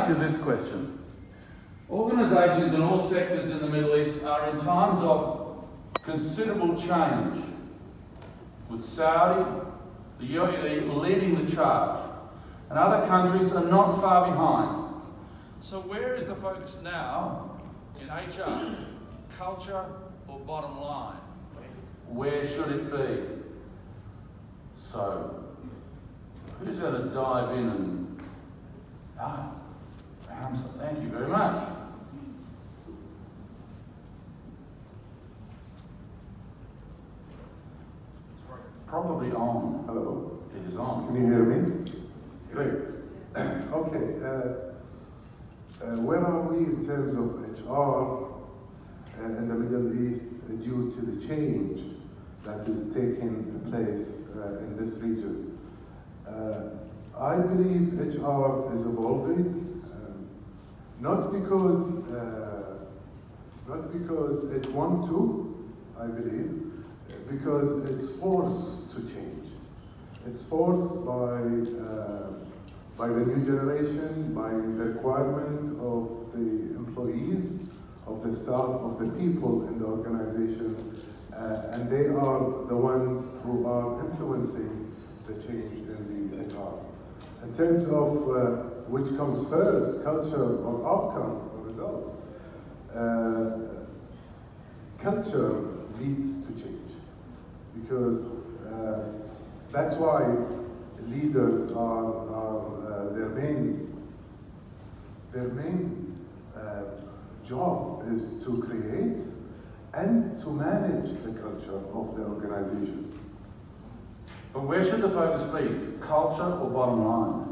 ask you this question. Organisations in all sectors in the Middle East are in times of considerable change, with Saudi, the UAE leading the charge, and other countries are not far behind. So where is the focus now in HR, culture or bottom line? Where should it be? So, who's going to dive in and... Hamza, thank you very much. Probably on. Hello. It is on. Can you hear me? Great. Okay. Where are we in terms of HR in the Middle East due to the change that is taking place in this region? I believe HR is evolving, not because it wants to, I believe, because it's forced to change. It's forced by the new generation, by the requirement of the employees, of the staff, of the people in the organization, and they are the ones who are influencing the change in the HR. In terms of which comes first, culture or outcome or results, culture leads to change. Because that's why leaders are their main job is to create and to manage the culture of the organization. But where should the focus be? Culture or bottom line?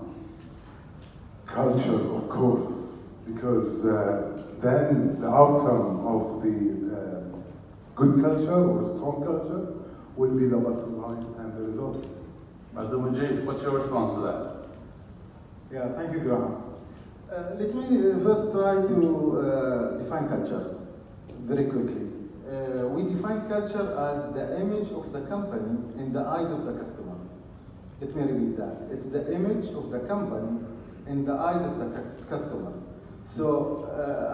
Culture, of course, because then the outcome of the good culture or strong culture will be the bottom line and the result. AbdulMajeed, what's your response to that? Yeah, thank you, Graham. Let me first try to define culture very quickly. We define culture as the image of the company in the eyes of the customers. Let me repeat that. It's the image of the company in the eyes of the customers. So,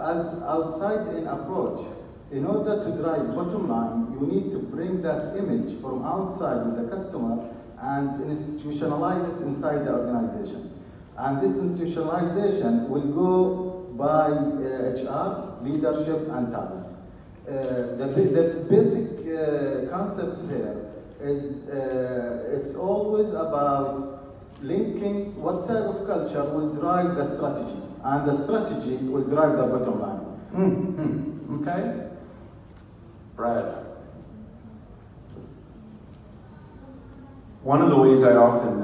as outside-in approach, in order to drive bottom line, you need to bring that image from outside with the customer and institutionalize it inside the organization. And this institutionalization will go by HR, leadership, and talent. The basic concepts here is it's always about linking what type of culture will drive the strategy, and the strategy will drive the bottom line. Okay. Brad. One of the ways I often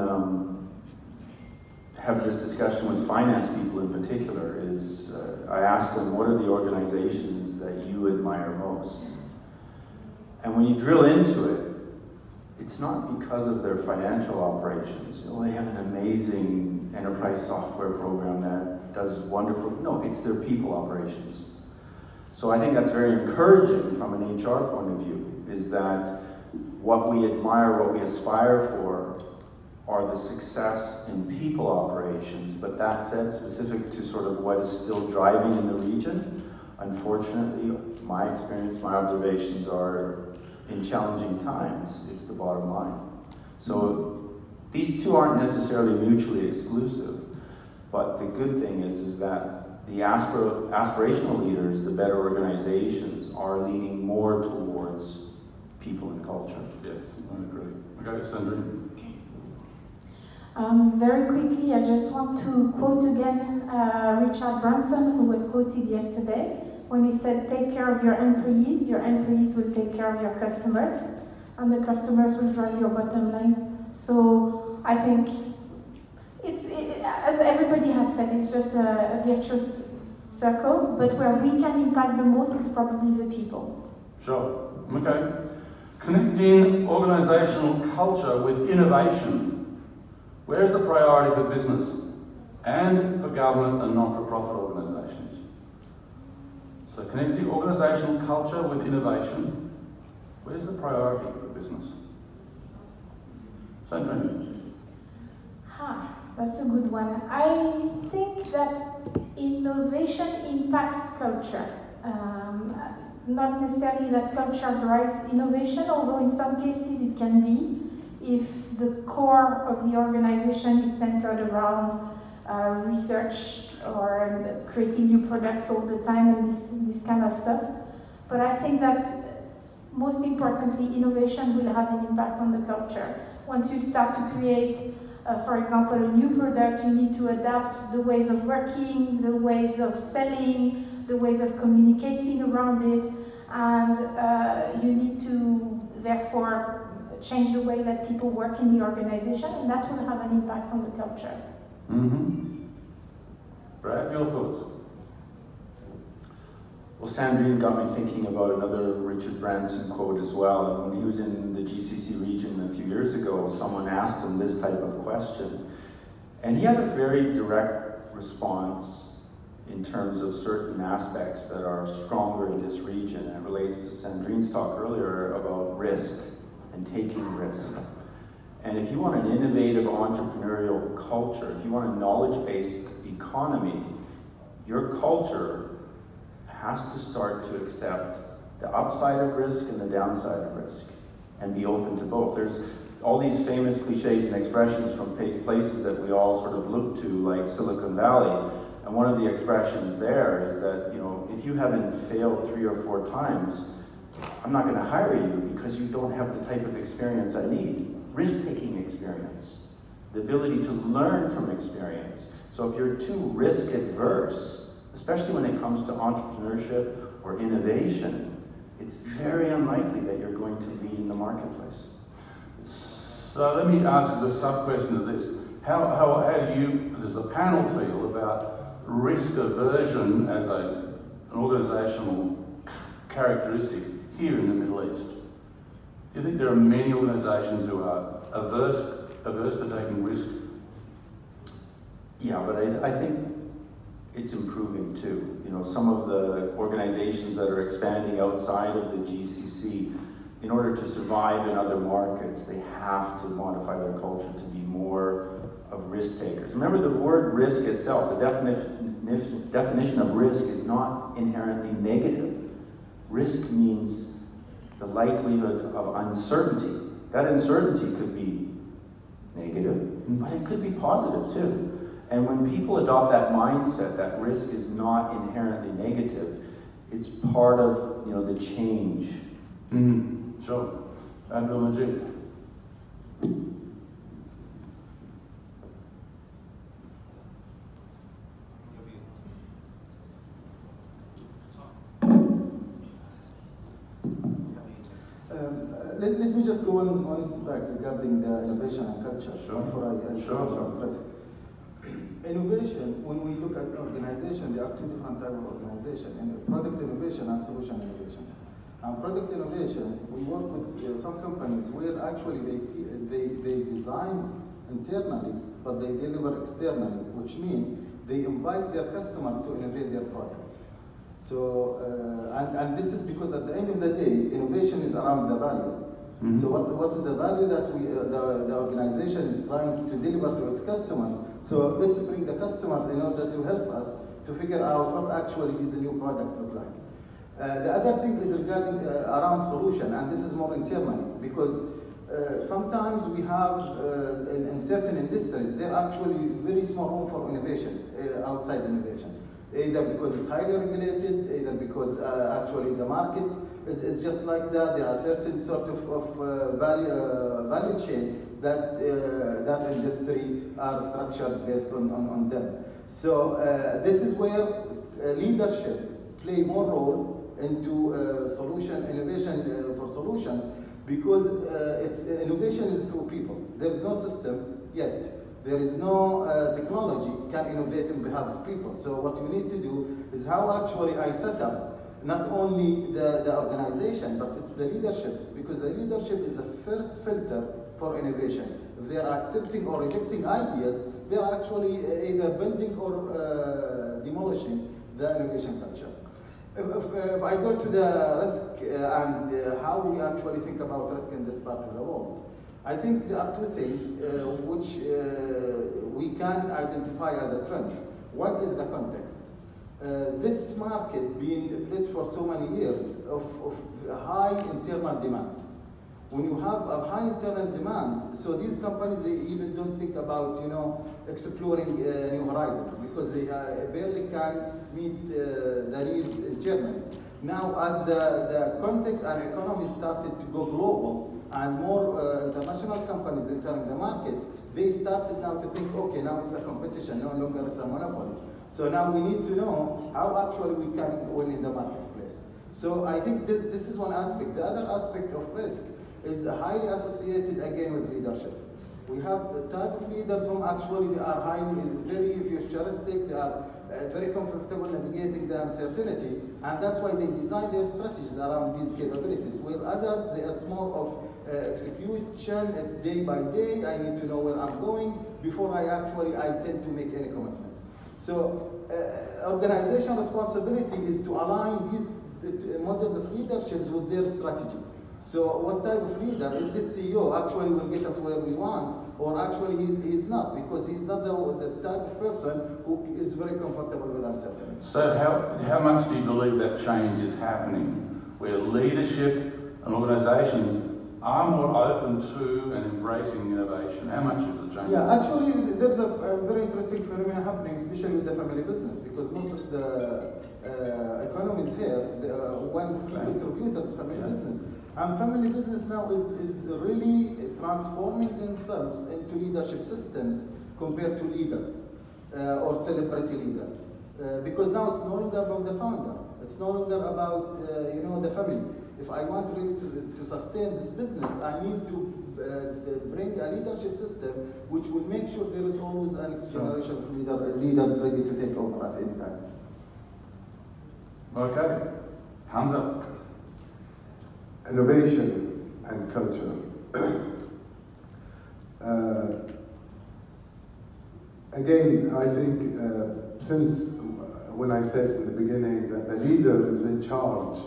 have this discussion with finance people in particular is I ask them, what are the organizations that you admire most? And when you drill into it, it's not because of their financial operations. Oh, they have an amazing enterprise software program that does wonderful. No, it's their people operations. So I think that's very encouraging from an HR point of view, is that what we admire, what we aspire for, are the success in people operations. But that said, specific to sort of what is still driving in the region, unfortunately, my experience, my observations are in challenging times, it's the bottom line. So these two aren't necessarily mutually exclusive, but the good thing is that the aspirational leaders, the better organizations, are leaning more towards people and culture. Yes, I agree. Okay, Sandrine. Very quickly, I just want to quote again Richard Branson, who was quoted yesterday, when he said, take care of your employees will take care of your customers, and the customers will drive your bottom line. So I think as everybody has said, it's just a virtuous circle, but where we can impact the most is probably the people. Sure, okay. Connecting organisational culture with innovation. Where's the priority for business and for government and not-for-profit organisations? So connecting organisational culture with innovation, where's the priority for business? Sandrine. That's a good one. I think that innovation impacts culture. Not necessarily that culture drives innovation, although in some cases it can be, if the core of the organization is centered around research or creating new products all the time and this kind of stuff. But I think that most importantly, innovation will have an impact on the culture. Once you start to create, for example, a new product, you need to adapt the ways of working, the ways of selling, the ways of communicating around it, and you need to therefore change the way that people work in the organization, and that will have an impact on the culture. Mm-hmm. Brad, your thoughts? Well, Sandrine got me thinking about another Richard Branson quote as well. And when he was in the GCC region a few years ago, someone asked him this type of question. And he had a very direct response in terms of certain aspects that are stronger in this region. It relates to Sandrine's talk earlier about risk and taking risk. And if you want an innovative entrepreneurial culture, if you want a knowledge-based economy, your culture has to start to accept the upside of risk and the downside of risk and be open to both. There's all these famous cliches and expressions from places that we all sort of look to, like Silicon Valley. And one of the expressions there is that, you know, if you haven't failed 3 or 4 times, I'm not going to hire you because you don't have the type of experience I need. Risk-taking experience, the ability to learn from experience. So if you're too risk-adverse, especially when it comes to entrepreneurship or innovation, it's very unlikely that you're going to lead in the marketplace. So let me ask the sub-question of this. How does the panel feel about risk aversion as an organisational characteristic here in the Middle East? Do you think there are many organisations who are averse to taking risks? Yeah, but I think it's improving too. You know, some of the organizations that are expanding outside of the GCC, in order to survive in other markets, they have to modify their culture to be more of risk takers. Remember, the word risk itself, the definition of risk is not inherently negative. Risk means the likelihood of uncertainty. That uncertainty could be negative, but it could be positive too. And when people adopt that mindset that risk is not inherently negative, it's part of, you know, the change. Mm-hmm. Sure. AbdulMajeed. Let me just go one step back regarding the innovation and culture before I Sure. risk. Innovation, when we look at organization, there are 2 different types of organization, product innovation and solution innovation. And product innovation, we work with some companies where actually they design internally, but they deliver externally, which means they invite their customers to innovate their products. So, and this is because at the end of the day, innovation is around the value. Mm-hmm. So what's the value that the organization is trying to deliver to its customers? So let's bring the customers in order to help us to figure out what actually these new products look like. The other thing is regarding around solution, and this is more internally, because sometimes we have in certain industries, there are actually very small room for innovation, outside innovation. Either because it's highly regulated, either because actually the market, it's just like that. There are certain sort of value chain that that industry are structured based on them. So this is where leadership play more role into solution innovation for solutions, because innovation is through people. There is no system yet. There is no technology can innovate on behalf of people. So what we need to do is how actually I set up not only the organization, but it's the leadership, because the leadership is the first filter for innovation. If they are accepting or rejecting ideas, they are actually either building or demolishing the innovation culture. If I go to the risk and how we actually think about risk in this part of the world, I think there are 2 things which we can identify as a trend. One is the context. This market being placed for so many years of high internal demand. When you have a high internal demand, so these companies, they even don't think about, exploring new horizons because they barely can meet the needs internally. Now, as the context and economy started to go global and more international companies entering the market, they started now to think, okay, now it's a competition, no longer it's a monopoly. So now we need to know how actually we can win in the marketplace. So I think this is one aspect. The other aspect of risk is highly associated again with leadership. We have the type of leaders whom actually they are very futuristic, they are very comfortable navigating the uncertainty, and that's why they design their strategies around these capabilities, where others, they are more of execution, it's day by day, I need to know where I'm going before I tend to make any commitments. So organization responsibility is to align these models of leaderships with their strategy. So what type of leader is this CEO actually will get us where we want, or actually he's not, because he's not the type of person who is very comfortable with uncertainty. So how much do you believe that change is happening, where leadership and organisations are more open to and embracing innovation? How much of the change? Yeah, actually there's a very interesting phenomenon happening, especially with the family business, because most of the economies here, one key contributor is family business. And family business now is really transforming themselves into leadership systems compared to leaders or celebrity leaders. Because now it's no longer about the founder. It's no longer about the family. If I want really to sustain this business, I need to bring a leadership system which will make sure there is always a next generation of leaders ready to take over at any time. Okay. Hamza. Innovation and culture. Again, I think since when I said in the beginning that the leader is in charge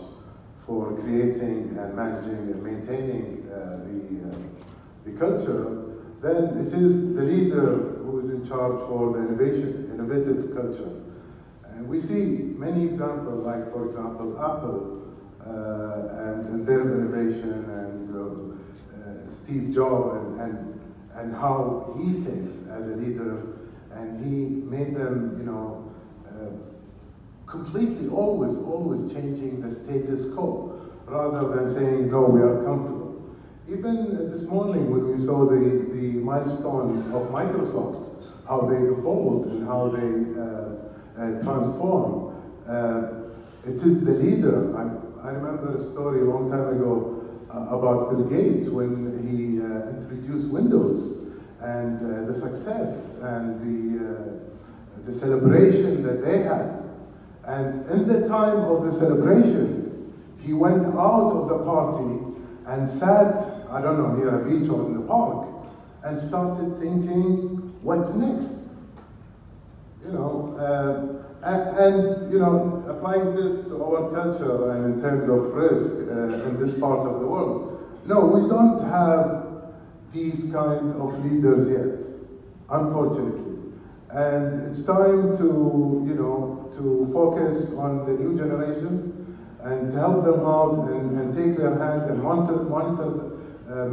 for creating and managing and maintaining the culture, then it is the leader who is in charge for the innovative culture. And we see many examples, like for example, Apple, and their innovation, and Steve Jobs, and how he thinks as a leader, and he made them, completely always changing the status quo, rather than saying, no, we are comfortable. Even this morning when we saw the milestones of Microsoft, how they evolved and how they transformed, it is the leader. I remember a story a long time ago about Bill Gates when he introduced Windows, and the success and the celebration that they had. And in the time of the celebration, he went out of the party and sat, I don't know, near a beach or in the park, and started thinking, what's next? Applying this to our culture and in terms of risk in this part of the world. No, we don't have these kind of leaders yet, unfortunately. And it's time to focus on the new generation and help them out and take their hand and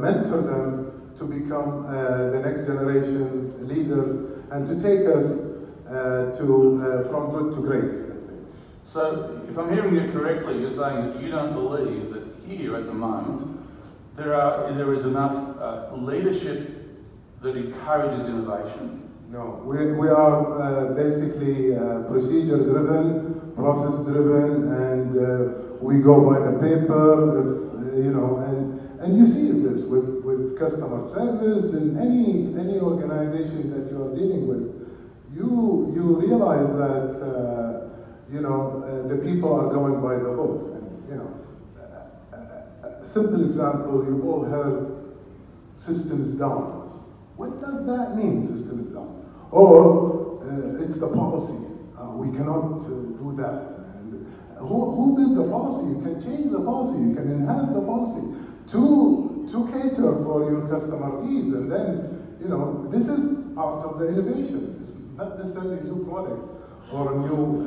mentor them to become the next generation's leaders and to take us from good to great, let's say. So, if I'm hearing you correctly, you're saying that you don't believe that here at the moment there is enough leadership that encourages innovation? No, we are basically procedure-driven, process-driven, and we go by the paper, and you see this with customer service in any organization that you are dealing with. You realize that the people are going by the book. And, a simple example, you all heard systems down. What does that mean, systems down? Or it's the policy. We cannot do that. And who built the policy? You can change the policy. You can enhance the policy to cater for your customer needs. And then, this is part of the innovation. It's not necessarily a new product or a new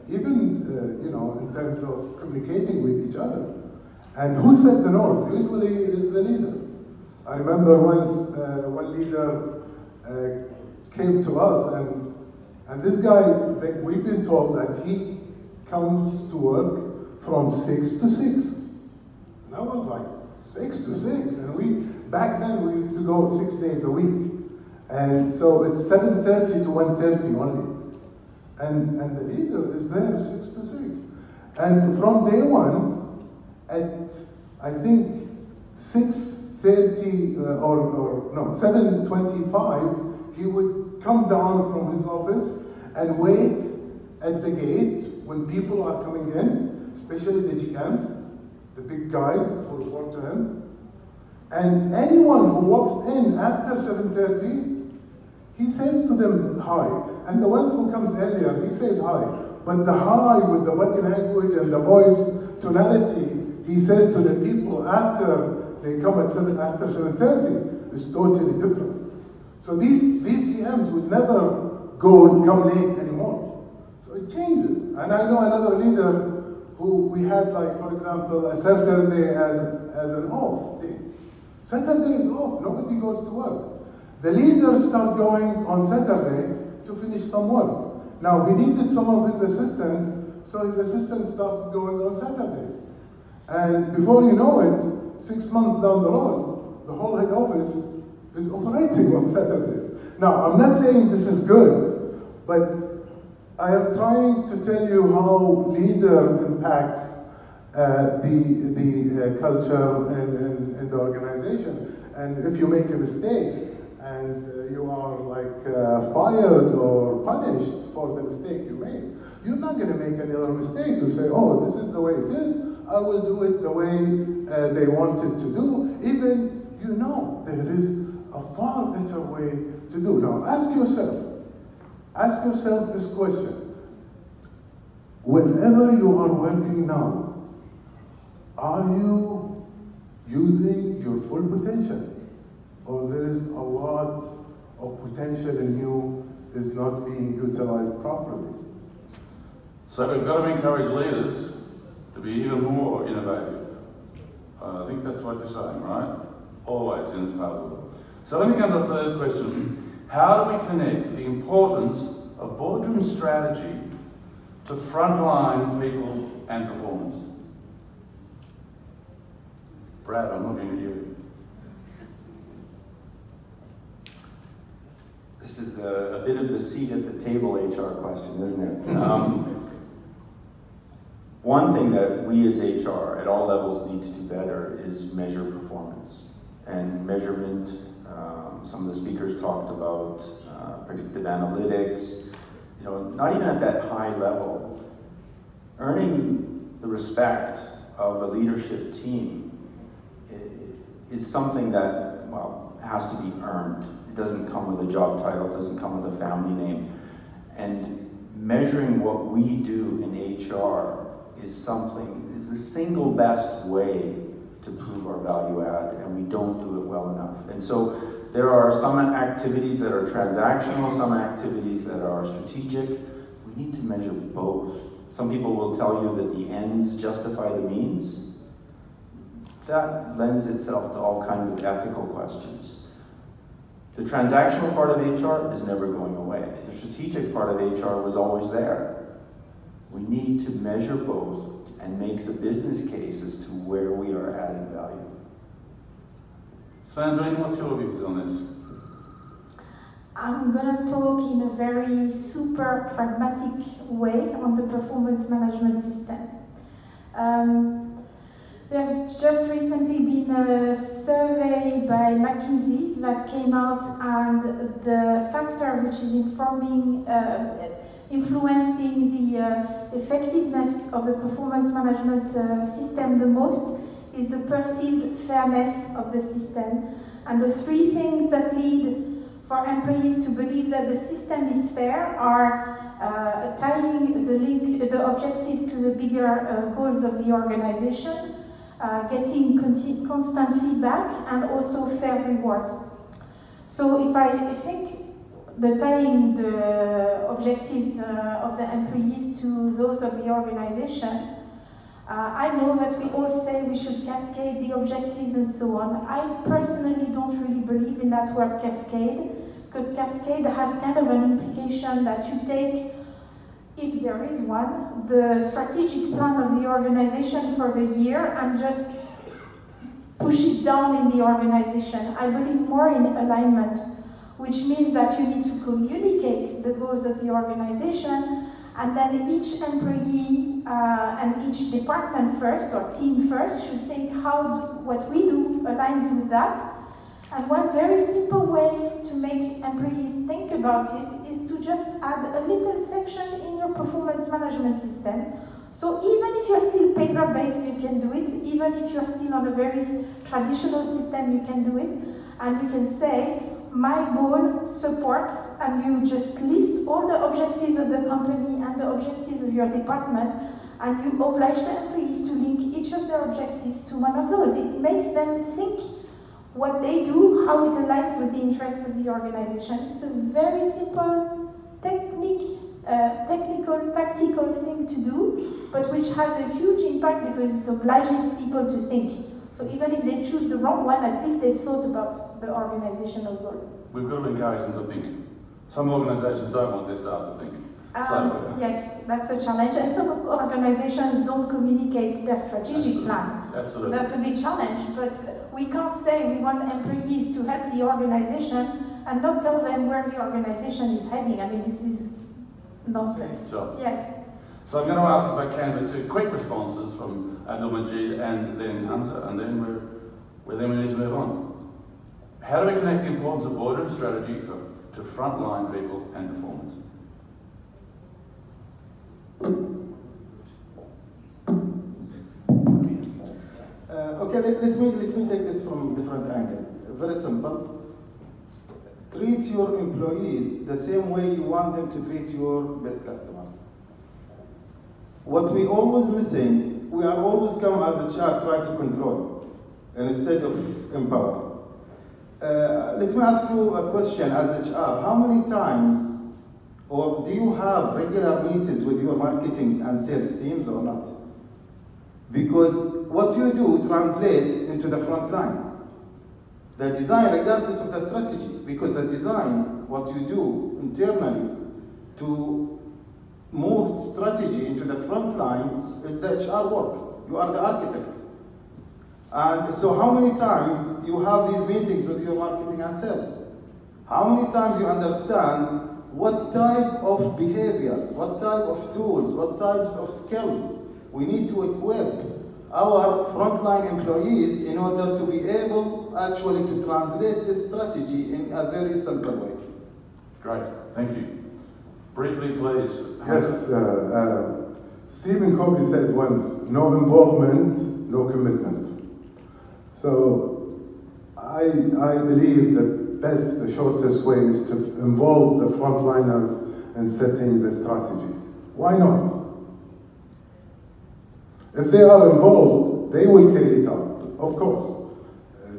even you know, in terms of communicating with each other. And who set the norms? Usually it is the leader. I remember once one leader came to us, and this guy, we've been told that he comes to work from 6 to 6. And I was like, 6 to 6? And back then we used to go 6 days a week. And so it's 7:30 to 1:30 only. And the leader is there 6 to 6. And from day one, at I think 6:30 or no, 7:25, he would come down from his office and wait at the gate when people are coming in, especially the GMs, the big guys who report to him. And anyone who walks in after 7:30, he says to them hi. And the ones who comes earlier, he says hi. But the hi with the body language and the voice tonality, he says to the people after they come at after 7:30, is totally different. So these GMs would never go and come late anymore. So it changes. And I know another leader who we had, like, for example, a Saturday as an off day. Saturday is off, nobody goes to work. The leaders start going on Saturday to finish some work. Now, he needed some of his assistants, so his assistants started going on Saturdays. And before you know it, 6 months down the road, the whole head office is operating on Saturdays. Now, I'm not saying this is good, but I am trying to tell you how leader impacts the culture in the organization. And if you make a mistake and you are like fired or punished for the mistake you made, you're not going to make another mistake to say, oh, this is the way it is, I will do it the way they wanted to do, even you know there is a far better way to do. Now, ask yourself this question. Wherever you are working now, are you using your full potential? Or there is a lot of potential in you is not being utilized properly? So we've got to encourage leaders to be even more innovative. I think that's what you're saying, right? Always in this part of the world. So let me go to the third question. How do we connect the importance of boardroom strategy to frontline people and performance? Brad, I'm looking at you. This is a bit of the seat at the table HR question, isn't it? One thing that we as HR at all levels need to do better is measure performance. And measurement, some of the speakers talked about predictive analytics, you know, not even at that high level. Earning the respect of a leadership team is something that, well, has to be earned. It doesn't come with a job title, it doesn't come with a family name. And measuring what we do in HR is the single best way to prove our value add, and we don't do it well enough. And so there are some activities that are transactional, some activities that are strategic. We need to measure both. Some people will tell you that the ends justify the means. That lends itself to all kinds of ethical questions. The transactional part of HR is never going away. The strategic part of HR was always there. We need to measure both and make the business case as to where we are adding value. Sandrine, what's your views on this? I'm going to talk in a very super pragmatic way on the performance management system. There's just recently been a survey by McKinsey that came out, and the factor which is influencing the effectiveness of the performance management system the most is the perceived fairness of the system. And the three things that lead for employees to believe that the system is fair are tying the objectives to the bigger goals of the organization, getting constant feedback, and also fair rewards. So if I think tying the objectives of the employees to those of the organization. I know that we all say we should cascade the objectives and so on. I personally don't really believe in that word cascade, because cascade has kind of an implication that you take, if there is one, the strategic plan of the organization for the year and just push it down in the organization. I believe more in alignment, which means that you need to communicate the goals of the organization, and then each employee and each department first, or team first, should think how what we do aligns with that. And one very simple way to make employees think about it is to just add a little section in your performance management system. So even if you're still paper-based, you can do it. Even if you're still on a very traditional system, you can do it. And you can say, my goal supports, and you just list all the objectives of the company and the objectives of your department, and you oblige the employees to link each of their objectives to one of those. It makes them think what they do, how it aligns with the interest of the organization. It's a very simple technical, tactical thing to do, but which has a huge impact because it obliges people to think. So even if they choose the wrong one, at least they've thought about the organizational goal. We've got to encourage them to think. Some organizations don't want their staff to think. Yes, that's a challenge. And some organizations don't communicate their strategic plan. Absolutely. So that's a big challenge. But we can't say we want employees to help the organization and not tell them where the organization is heading. I mean, this is nonsense. Sure. Yes. So I'm going to ask, if I can, for two quick responses from AbdulMajeed and then Hamza, and then we need to move on. How do we connect the importance of boardroom strategy to frontline people and performance? Okay, let me take this from a different angle. Very simple. Treat your employees the same way you want them to treat your best customers. What we always missing, we are always come as a child try to control instead of empower. Let me ask you a question as HR. How many times, or do you have regular meetings with your marketing and sales teams or not? Because what you do translates into the front line. The design, regardless of the strategy, because the design, what you do internally to move strategy into the front line is the HR work. You are the architect. And so how many times you have these meetings with your marketing and sales? How many times you understand what type of behaviors, what type of tools, what types of skills we need to equip our frontline employees in order to be able actually to translate this strategy in a very simple way. Great, thank you. Briefly, please. Yes, Stephen Covey said once, no involvement, no commitment. So I believe the best, the shortest way is to involve the frontliners in setting the strategy. Why not? If they are involved, they will carry it out. Of course,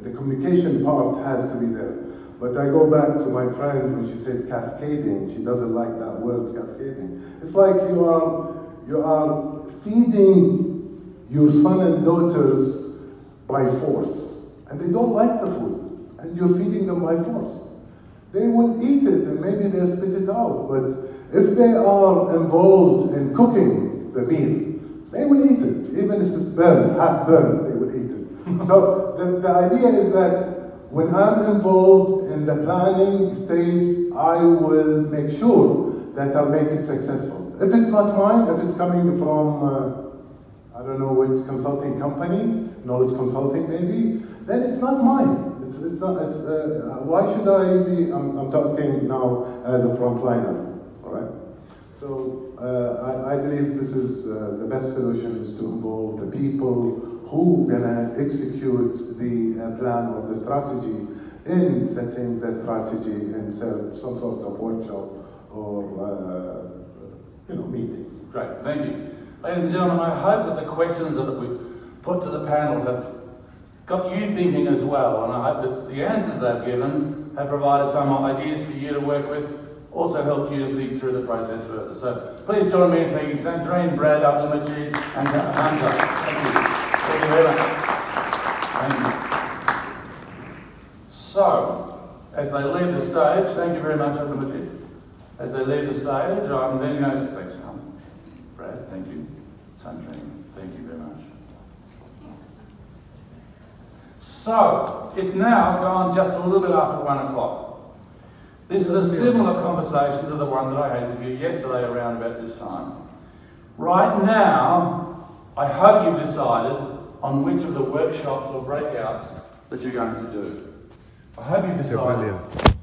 the communication part has to be there. But I go back to my friend when she said cascading. She doesn't like that word, cascading. It's like you are feeding your son and daughters by force, and they don't like the food, and you're feeding them by force. They will eat it, and maybe they'll spit it out. But if they are involved in cooking the meal, they will eat it, even if it's burned, half burned, they will eat it. So the idea is that when I'm involved in the planning stage, I will make sure that I'll make it successful. If it's not mine, if it's coming from, I don't know which consulting company, knowledge consulting maybe, then it's not mine. Why should I be, I'm talking now as a frontliner, all right? So I believe this is the best solution is to involve the people who gonna execute the plan or the strategy in setting the strategy in some sort of workshop or meetings. Great, thank you. Ladies and gentlemen, I hope that the questions that we've put to the panel have got you thinking as well, and I hope that the answers they've given have provided some ideas for you to work with also helped you to think through the process further. So please join me in thanking Sandrine, Brad, AbdulMajeed and Hamza. Thank you. Thank you very much. Thank you. So, as they leave the stage, thank you very much, AbdulMajeed. As they leave the stage, I'm then going to, thanks, Brad, thank you. Sandrine, thank you very much. So, it's now gone just a little bit after 1 o'clock. This is a similar conversation to the one that I had with you yesterday around about this time. Right now, I hope you've decided on which of the workshops or breakouts that you're going to do. I hope you've decided.